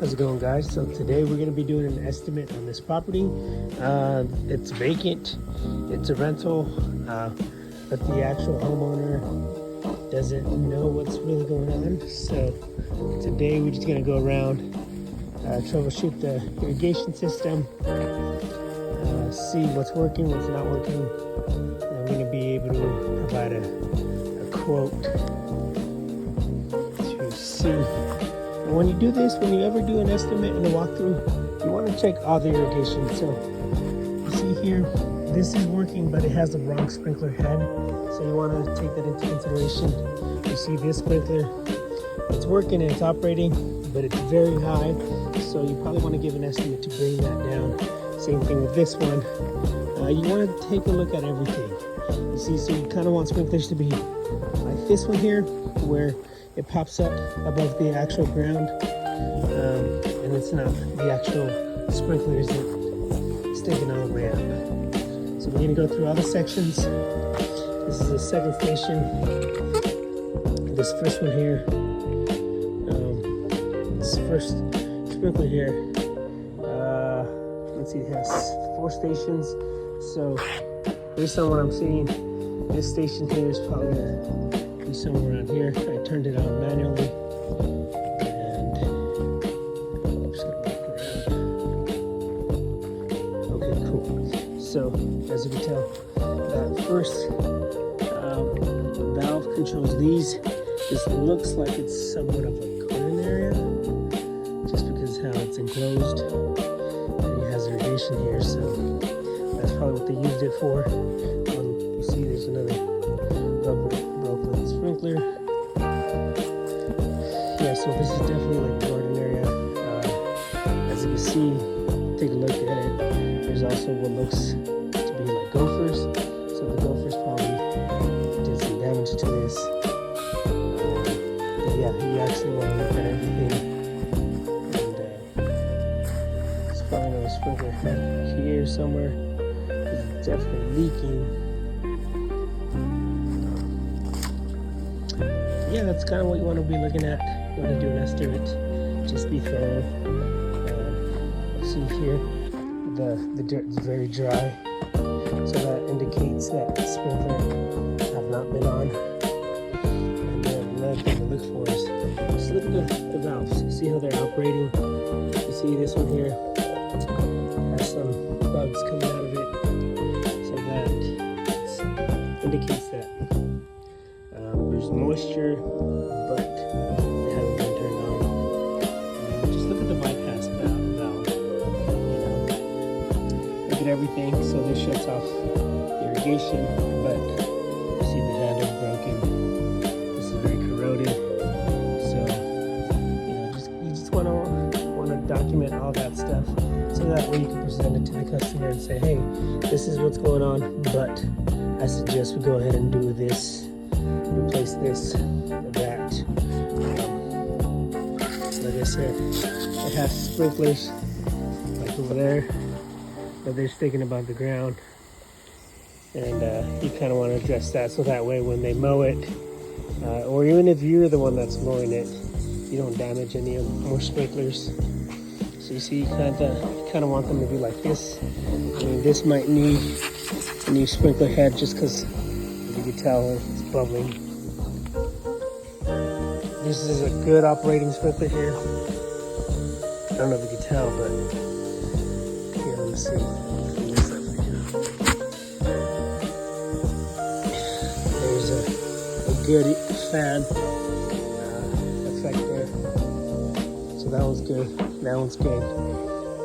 How's it going, guys? So today we're going to be doing an estimate on this property. It's vacant, it's a rental, but the actual homeowner doesn't know what's really going on. So today we're just going to go around, troubleshoot the irrigation system, see what's working, what's not working, and I'm going to be able to provide a quote to see. And when you do this, when you ever do an estimate and a walkthrough, you want to check all the irrigation. So you see here, this is working, but it has the wrong sprinkler head. So you want to take that into consideration. You see this sprinkler, it's working and it's operating, but it's very high. So you probably want to give an estimate to bring that down. Same thing with this one. You want to take a look at everything. You see, so you kind of want sprinklers to be like this one here, where it pops up above the actual ground, and it's not the actual sprinklers that sticking all the way up. So we're gonna go through all the sections. This is the second station. This first one here, this first sprinkler here, let's see, it has 4 stations. So based on what I'm seeing, this station here is probably gonna be somewhere around here. I turned it out manually, and I'm just gonna walk around. Okay, cool. So as you can tell, that first valve controls these. This looks like it's somewhat of a garden area, just because how it's enclosed, and it has irrigation here. So that's probably what they used it for. You see, there's another broken sprinkler. Yeah, so this is definitely like a garden area. As you can see, take a look at it. There's also what looks to be like gophers. So the gophers probably did some damage to this. But yeah, you actually want to look at everything. And it's probably another sprinkler head here somewhere. It's definitely leaking. Yeah, that's kind of what you want to be looking at when you do an estimate. Just be thorough. See here, the dirt is very dry, so that indicates that the sprinkler have not been on. And then another thing to look for is just look at the valves. See how they're operating. You see this one here has some bugs coming out of it, so that indicates that there's moisture, but they haven't been turned on. Just look at the bypass valve. Look at everything. So this shuts off irrigation, but you see the handle's broken. This is very corroded. So you just want to document all that stuff, so that way you can present it to the customer and say, hey, this is what's going on, but I suggest we go ahead and do this. Replace this or that. Like I said, it has sprinklers like over there, but they're sticking above the ground, and you kind of want to address that, so that way when they mow it, or even if you're the one that's mowing it, you don't damage any more sprinklers. So you see, you kind of want them to be like this. I mean, this might need a new sprinkler head, just because you can tell it's bubbling. This is a good operating sprinkler here. I don't know if you can tell, but here, let me see. There's a good fan effect there. So that one's good. That one's good.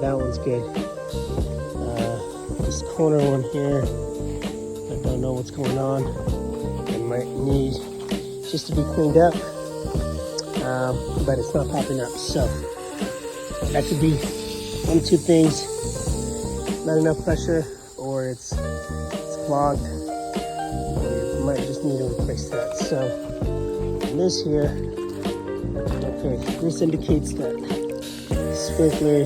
That one's good. This corner one here, I don't know what's going on. It might need just to be cleaned up. But it's not popping up, so that could be one of 2 things: not enough pressure, or it's clogged. You might just need to replace that. So this here, okay, this indicates that sprinkler,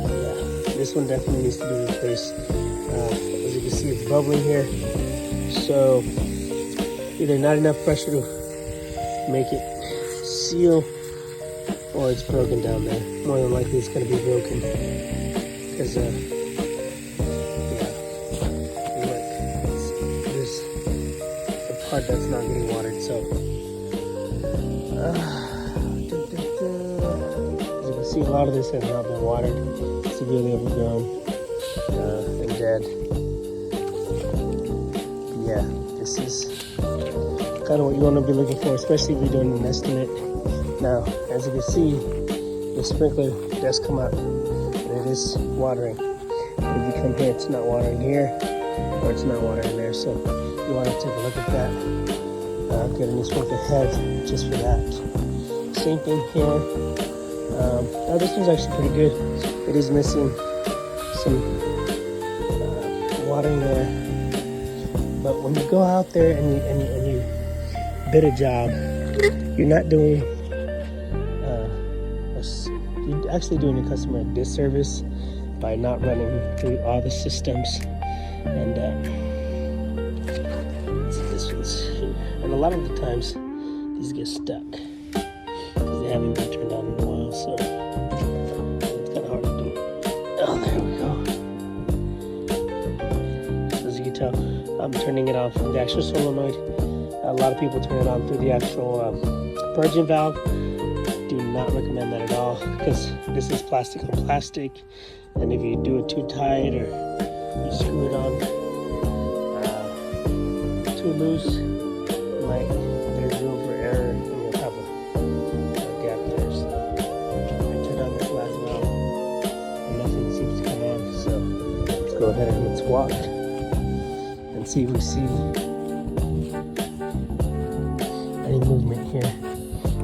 yeah, this one definitely needs to be replaced. As you can see, it's bubbling here, so either not enough pressure to make it seal, or it's broken down there. More than likely it's going to be broken because yeah, look, there's the part that's not getting watered. So as you can see, a lot of this has not been watered, severely overgrown and dead. Yeah, this is kind of what you want to be looking for, especially if you're doing an estimate. Now, as you can see, the sprinkler does come up and it is watering. If you come here, it's not watering here, or it's not watering there. So you want to take a look at that. Get a new sprinkler head just for that. Same thing here. Now this one's actually pretty good. It is missing some watering there. But when you go out there and you bid a job, you're not doing, you're actually doing your customer a disservice by not running through all the systems. And this one's here. And a lot of the times, these get stuck because they haven't been turned on in a while, so it's kind of hard to do. Oh, there we go. As you can tell, I'm turning it off from the actual solenoid. A lot of people turn it on through the actual purging valve. Do not recommend that at all because this is plastic on plastic, and if you do it too tight or you screw it on too loose, there's room for error and you'll have a gap there. So I turned on this last valve and nothing seems to come on. So let's go ahead and let's watch and see if we see any movement here.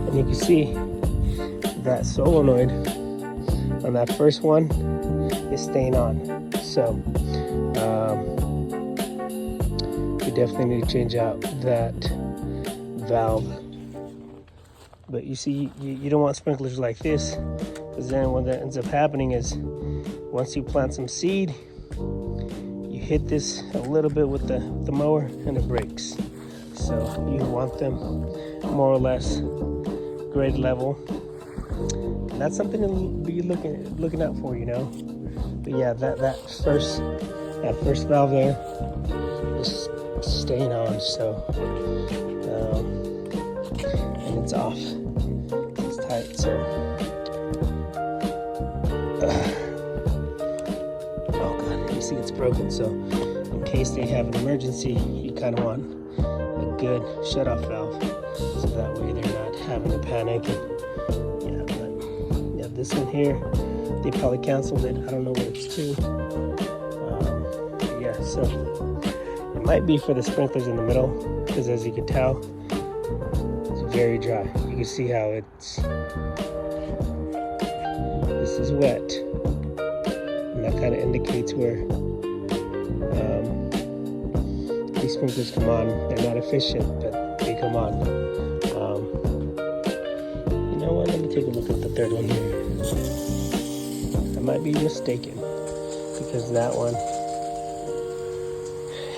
And you can see that solenoid on that first one is staying on. So we definitely need to change out that valve. But you see, you don't want sprinklers like this, because then what that ends up happening is once you plant some seed, you hit this a little bit with the mower and it breaks. So you want them more or less grade level. And that's something to be looking out for, you know. But yeah, that first valve there is staying on. So and it's off. It's tight. So oh god, you see it's broken. So in case they have an emergency, you kind of want a good shut-off valve, so that way they're not having to panic. And yeah, this one here, they probably canceled it. I don't know what it's to. Yeah, so it might be for the sprinklers in the middle, because as you can tell, it's very dry. You can see how this is wet, and that kind of indicates where these sprinklers come on. They're not efficient, but they come on. You know what? Let me take a look at the third one here. I might be mistaken, because that one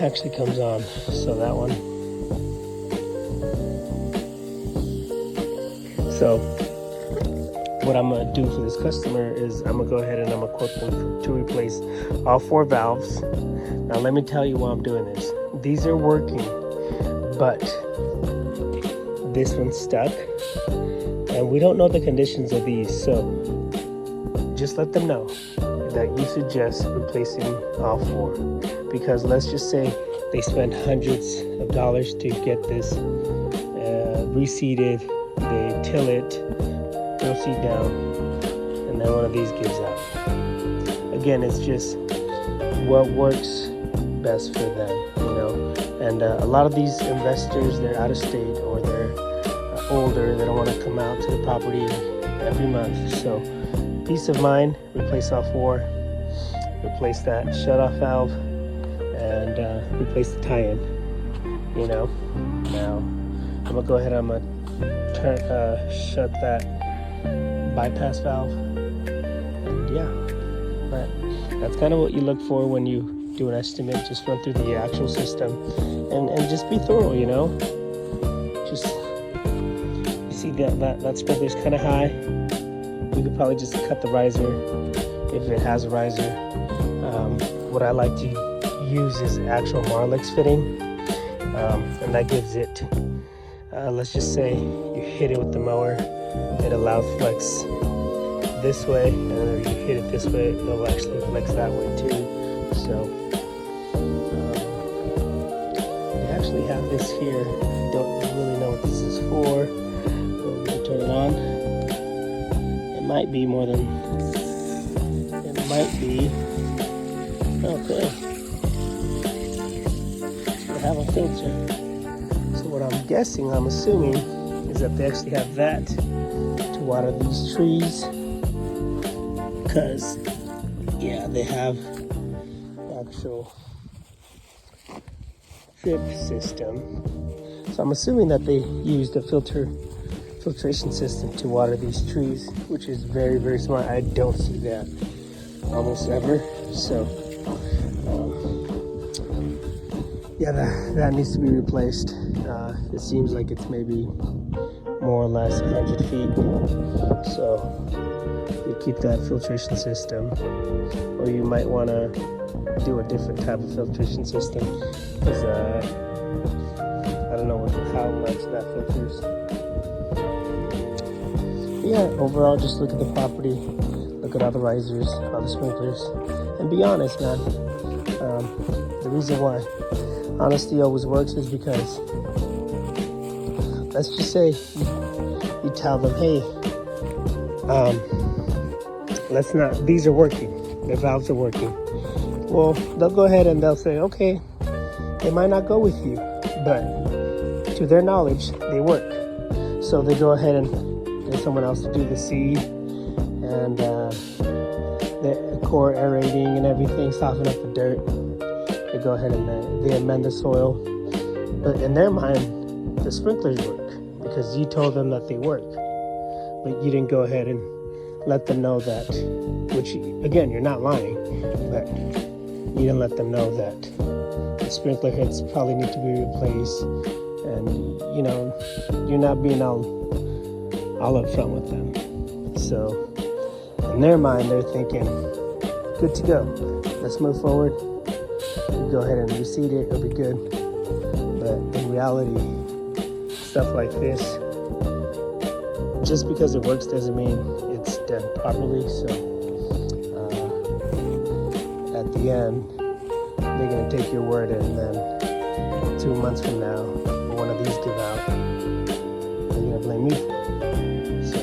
actually comes on. So that one. So what I'm gonna do for this customer is I'm gonna go ahead and I'm gonna quote them to replace all 4 valves. Now let me tell you why I'm doing this. These are working, but this one's stuck, and we don't know the conditions of these, so just let them know that you suggest replacing all 4, because let's just say they spend hundreds of dollars to get this reseeded, they till it, throw seed down, and then one of these gives out. Again, it's just what works best for them, you know. And a lot of these investors, they're out of state or they're older, they don't want to come out to the property every month. So peace of mind, replace all 4, replace that shut-off valve, and replace the tie-in, you know. Now I'm gonna go ahead and I'm gonna shut that bypass valve, and yeah, but that's kind of what you look for when you do an estimate. Just run through the actual system and just be thorough, you know. Just, you see that sprinkler's kind of high, You could probably just cut the riser if it has a riser. What I like to use is actual Marlix fitting, and that gives it, let's just say you hit it with the mower, it allows flex this way, and then if you hit it this way, it'll actually flex that way too. So they actually have this here. Don't really know what this is for. We'll turn it on. It might be more than, it might be, okay. They have a filter. So what I'm guessing, I'm assuming, is that they actually have that to water these trees. Because, yeah, they have actual drip system. So I'm assuming that they used a filtration system to water these trees, which is very, very smart. I don't see that almost ever. So yeah, that needs to be replaced. It seems like it's maybe more or less 100 feet. So you keep that filtration system, or you might want to do a different type of filtration system, because I don't know how much that filters. But yeah, overall, just look at the property, look at all the risers, all the sprinklers, and be honest, man. The reason why honesty always works is because, let's just say you tell them, hey, these are working, the valves are working. Well, they'll go ahead and they'll say, okay, they might not go with you, but to their knowledge, they work. So they go ahead and get someone else to do the seed and the core aerating and everything, soften up the dirt. They go ahead and they amend the soil. But in their mind, the sprinklers work because you told them that they work. But you didn't go ahead and let them know that, which again, you're not lying, but you didn't let them know that the sprinkler heads probably need to be replaced, and you know, you're not being all up front with them. So in their mind, they're thinking, good to go, let's move forward, you go ahead and reseed it, it'll be good. But in reality, stuff like this, just because it works doesn't mean it's done properly. So at the end, they're going to take your word, and then 2 months from now, one of these give out, they're going to blame me for it. So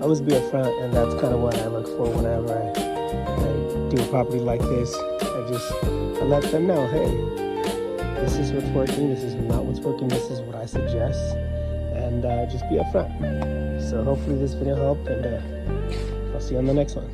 always be upfront, and that's kind of what I look for whenever I do a property like this. I let them know, hey, this is what's working, this is not what's working, this is what I suggest, and just be upfront. So hopefully this video helped, and I'll see you on the next one.